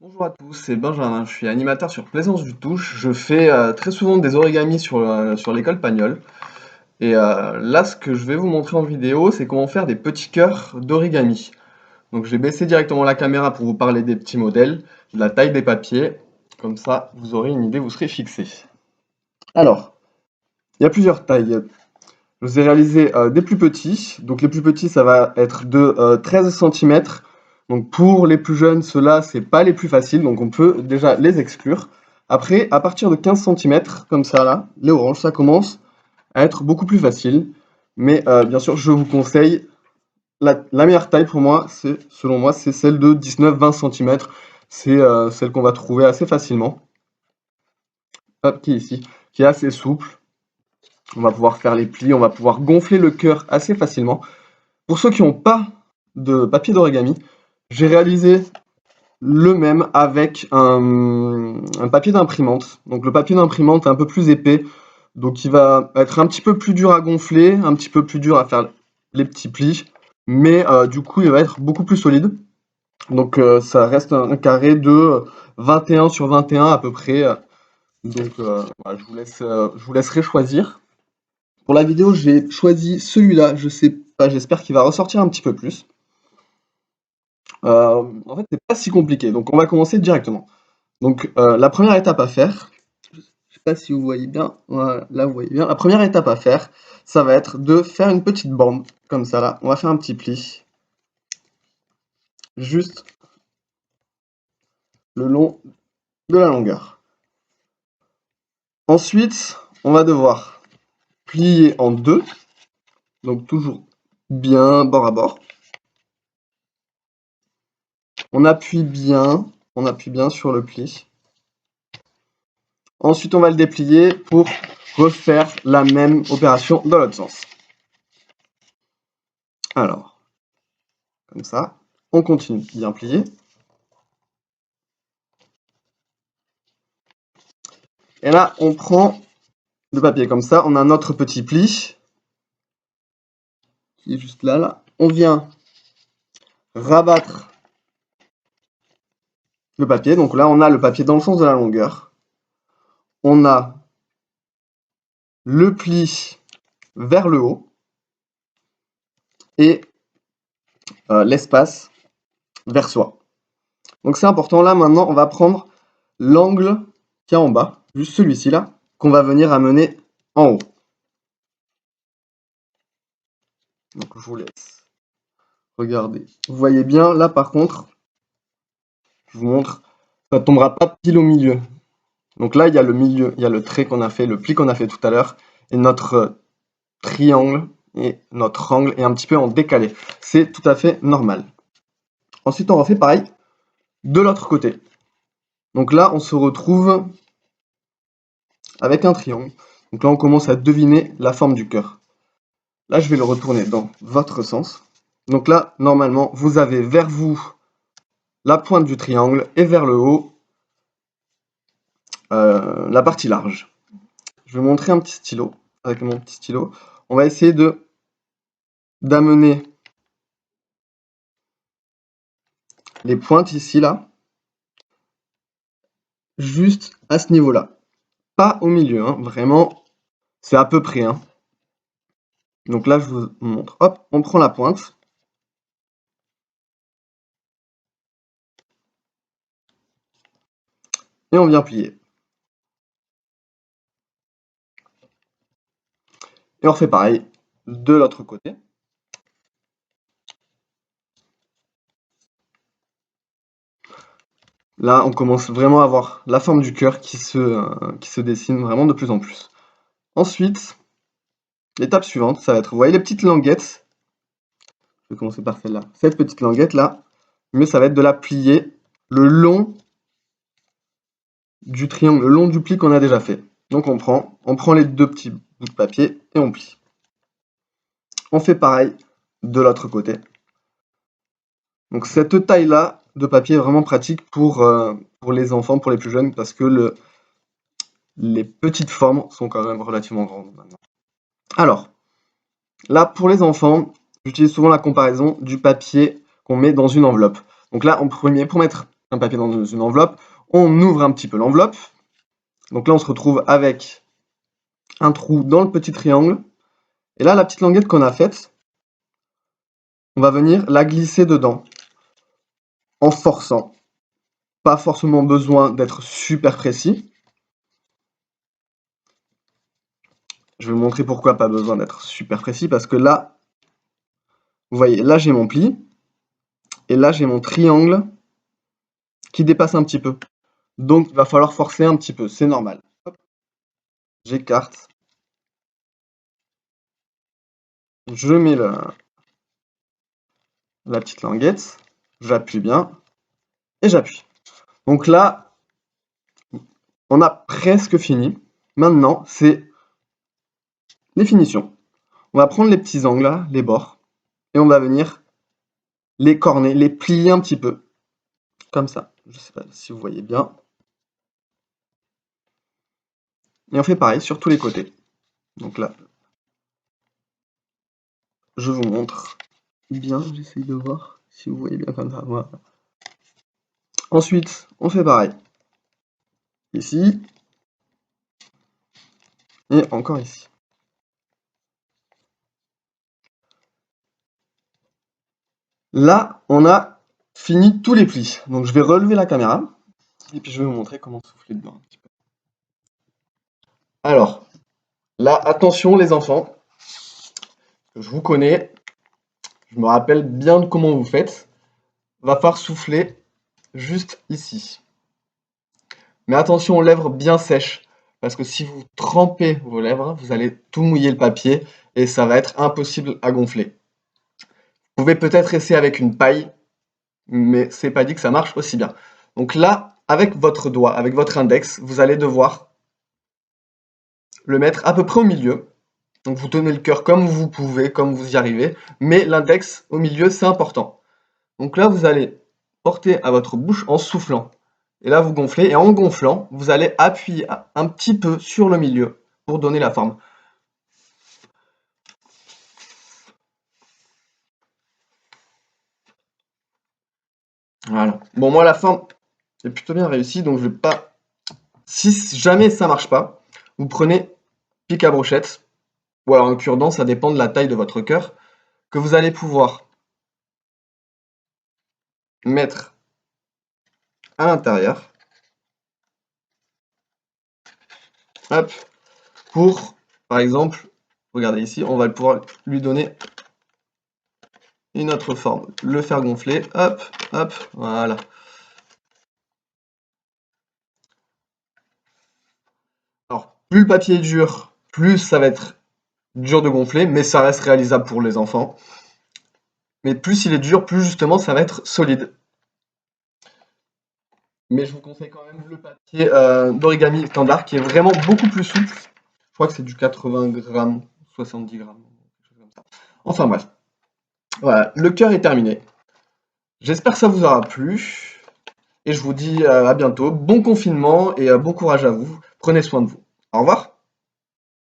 Bonjour à tous, c'est Benjamin, je suis animateur sur Plaisance du Touche. Je fais très souvent des origamis sur l'école Pagnol. Là, ce que je vais vous montrer en vidéo, c'est comment faire des petits cœurs d'origami. Donc je vais baisser directement la caméra pour vous parler des petits modèles, de la taille des papiers. Comme ça, vous aurez une idée, vous serez fixé. Alors, il y a plusieurs tailles. Je vous ai réalisé des plus petits. Donc les plus petits, ça va être de 13 centimètres. Donc pour les plus jeunes, ceux-là, c'est pas les plus faciles. Donc on peut déjà les exclure. Après, à partir de 15 centimètres, comme ça là, les oranges, ça commence à être beaucoup plus facile. Mais bien sûr, je vous conseille, la meilleure taille pour moi, c'est, selon moi, c'est celle de 19-20 centimètres. C'est celle qu'on va trouver assez facilement. Hop, qui est ici, qui est assez souple. On va pouvoir faire les plis, on va pouvoir gonfler le cœur assez facilement. Pour ceux qui n'ont pas de papier d'origami, j'ai réalisé le même avec un papier d'imprimante. Donc le papier d'imprimante est un peu plus épais, donc il va être un petit peu plus dur à gonfler, un petit peu plus dur à faire les petits plis, mais du coup il va être beaucoup plus solide. Donc ça reste un carré de 21 sur 21 à peu près. Donc voilà, je vous laisserai choisir. Pour la vidéo, j'ai choisi celui-là. Je sais pas, j'espère qu'il va ressortir un petit peu plus. En fait, c'est pas si compliqué. Donc, on va commencer directement. Donc, la première étape à faire, je sais pas si vous voyez bien, voilà, là vous voyez bien. La première étape à faire, ça va être de faire une petite bande, comme ça là. On va faire un petit pli, juste le long de la longueur. Ensuite, on va devoir plier en deux, donc toujours bien bord à bord. On appuie bien sur le pli. Ensuite, on va le déplier pour refaire la même opération dans l'autre sens. Alors, comme ça, on continue de bien plier. Et là, on prend le papier comme ça, on a notre petit pli qui est juste là, là. On vient rabattre le papier. Donc là, on a le papier dans le sens de la longueur. On a le pli vers le haut et l'espace vers soi. Donc c'est important. Là, maintenant, on va prendre l'angle qui est en bas, juste celui-ci là, qu'on va venir amener en haut. Donc je vous laisse regarder. Vous voyez bien, là par contre, je vous montre, ça ne tombera pas pile au milieu. Donc là, il y a le milieu, il y a le trait qu'on a fait, le pli qu'on a fait tout à l'heure, et notre triangle et notre angle est un petit peu en décalé. C'est tout à fait normal. Ensuite, on refait pareil de l'autre côté. Donc là, on se retrouve avec un triangle. Donc là, on commence à deviner la forme du cœur. Là, je vais le retourner dans votre sens. Donc là, normalement, vous avez vers vous la pointe du triangle et vers le haut la partie large. Je vais montrer un petit stylo avec mon petit stylo. On va essayer d'amener les pointes ici là, juste à ce niveau-là. Pas au milieu, hein, vraiment, c'est à peu près. Hein. Donc là, je vous montre. Hop, on prend la pointe. Et on vient plier. Et on refait pareil de l'autre côté. Là, on commence vraiment à avoir la forme du cœur qui se dessine vraiment de plus en plus. Ensuite, l'étape suivante, ça va être, vous voyez les petites languettes. Je vais commencer par celle-là. Cette petite languette là, le mieux ça va être de la plier le long du triangle, le long du pli qu'on a déjà fait. Donc on prend les deux petits bouts de papier et on plie. On fait pareil de l'autre côté. Donc cette taille-là de papier est vraiment pratique pour les enfants, pour les plus jeunes, parce que les petites formes sont quand même relativement grandes maintenant. Alors, là pour les enfants, j'utilise souvent la comparaison du papier qu'on met dans une enveloppe. Donc là, en premier, pour mettre un papier dans une enveloppe, on ouvre un petit peu l'enveloppe. Donc là, on se retrouve avec un trou dans le petit triangle. Et là, la petite languette qu'on a faite, on va venir la glisser dedans en forçant. Pas forcément besoin d'être super précis. Je vais vous montrer pourquoi pas besoin d'être super précis, parce que là, vous voyez, là j'ai mon pli, et là j'ai mon triangle qui dépasse un petit peu. Donc il va falloir forcer un petit peu, c'est normal. J'écarte. Je mets la petite languette, j'appuie bien, et j'appuie. Donc là, on a presque fini. Maintenant, c'est les finitions. On va prendre les petits angles là, les bords, et on va venir les corner, les plier un petit peu. Comme ça. Je ne sais pas si vous voyez bien. Et on fait pareil sur tous les côtés. Donc là, je vous montre bien, j'essaye de voir si vous voyez bien comme ça. Voilà. Ensuite, on fait pareil. Ici. Et encore ici. Là, on a fini tous les plis. Donc je vais relever la caméra. Et puis je vais vous montrer comment souffler dedans un petit peu. Alors, là, attention les enfants. Je vous connais. Je me rappelle bien de comment vous faites. Va falloir souffler juste ici. Mais attention aux lèvres bien sèches. Parce que si vous trempez vos lèvres, vous allez tout mouiller le papier et ça va être impossible à gonfler. Vous pouvez peut-être essayer avec une paille, mais c'est pas dit que ça marche aussi bien. Donc là, avec votre doigt, avec votre index, vous allez devoir le mettre à peu près au milieu. Donc vous tenez le cœur comme vous pouvez, comme vous y arrivez, mais l'index au milieu, c'est important. Donc là, vous allez porter à votre bouche en soufflant. Et là, vous gonflez, et en gonflant, vous allez appuyer un petit peu sur le milieu pour donner la forme. Voilà. Bon, moi, la forme est plutôt bien réussie, donc je vais pas... Si jamais ça marche pas, vous prenez pic à brochette, ou alors un cure-dent, ça dépend de la taille de votre cœur, que vous allez pouvoir mettre à l'intérieur. Hop, pour, par exemple, regardez ici, on va pouvoir lui donner une autre forme, le faire gonfler, hop, hop, voilà. Alors, plus le papier est dur, plus ça va être dur de gonfler, mais ça reste réalisable pour les enfants. Mais plus il est dur, plus justement ça va être solide. Mais je vous conseille quand même le papier d'origami standard qui est vraiment beaucoup plus souple. Je crois que c'est du 80 grammes, 70 grammes, quelque chose comme ça. Enfin bref. Voilà, le cœur est terminé. J'espère que ça vous aura plu. Et je vous dis à bientôt. Bon confinement et bon courage à vous. Prenez soin de vous. Au revoir.